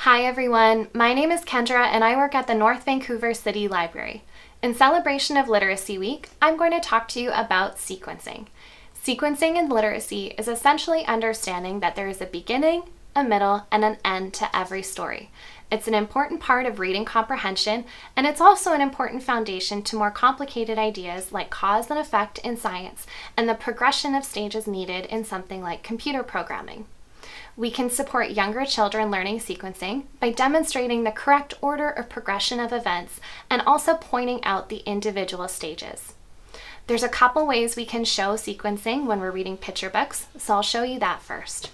Hi everyone, my name is Kendra and I work at the North Vancouver City Library. In celebration of Literacy Week, I'm going to talk to you about sequencing. Sequencing in literacy is essentially understanding that there is a beginning, a middle, and an end to every story. It's an important part of reading comprehension, and it's also an important foundation to more complicated ideas like cause and effect in science and the progression of stages needed in something like computer programming. We can support younger children learning sequencing by demonstrating the correct order or progression of events and also pointing out the individual stages. There's a couple ways we can show sequencing when we're reading picture books, so I'll show you that first.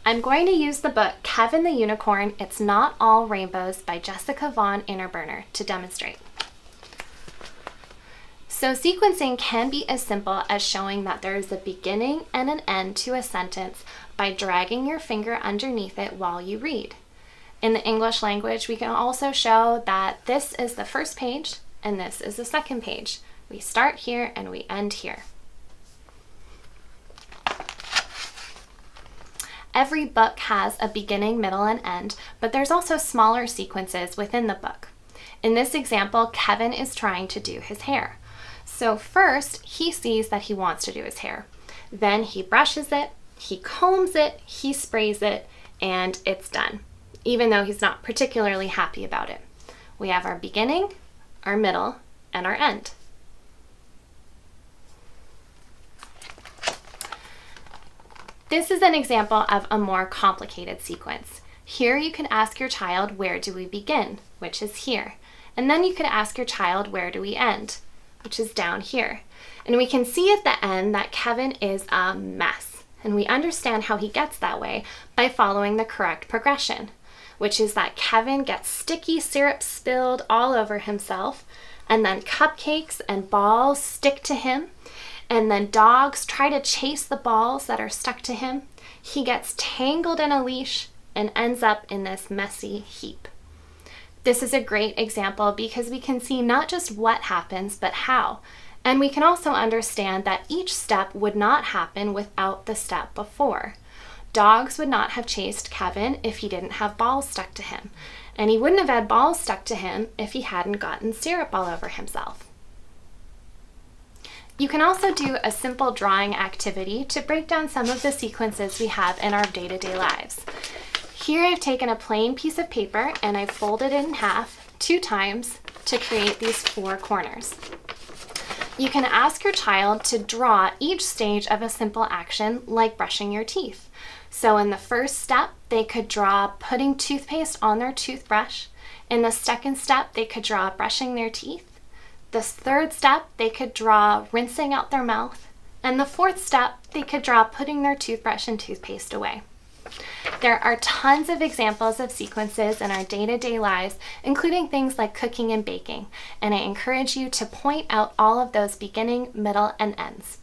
I'm going to use the book Kevin the Unicorn, It's Not All Rainbows by Jessica Von Innerburner to demonstrate. So sequencing can be as simple as showing that there is a beginning and an end to a sentence by dragging your finger underneath it while you read. In the English language, we can also show that this is the first page and this is the second page. We start here and we end here. Every book has a beginning, middle, and end, but there's also smaller sequences within the book. In this example, Kevin is trying to do his hair. So first, he sees that he wants to do his hair. Then he brushes it, he combs it, he sprays it, and it's done, even though he's not particularly happy about it. We have our beginning, our middle, and our end. This is an example of a more complicated sequence. Here you can ask your child, where do we begin, which is here. And then you could ask your child, where do we end, which is down here. And we can see at the end that Kevin is a mess. And we understand how he gets that way by following the correct progression, which is that Kevin gets sticky syrup spilled all over himself, and then cupcakes and balls stick to him, and then dogs try to chase the balls that are stuck to him. He gets tangled in a leash and ends up in this messy heap. This is a great example because we can see not just what happens, but how. And we can also understand that each step would not happen without the step before. Dogs would not have chased Kevin if he didn't have balls stuck to him. And he wouldn't have had balls stuck to him if he hadn't gotten syrup all over himself. You can also do a simple drawing activity to break down some of the sequences we have in our day-to-day lives. Here I've taken a plain piece of paper and I've folded it in half 2 times to create these 4 corners. You can ask your child to draw each stage of a simple action like brushing your teeth. So in the first step, they could draw putting toothpaste on their toothbrush. In the second step, they could draw brushing their teeth. The third step, they could draw rinsing out their mouth. And the fourth step, they could draw putting their toothbrush and toothpaste away. There are tons of examples of sequences in our day-to-day lives, including things like cooking and baking, and I encourage you to point out all of those beginning, middle, and ends.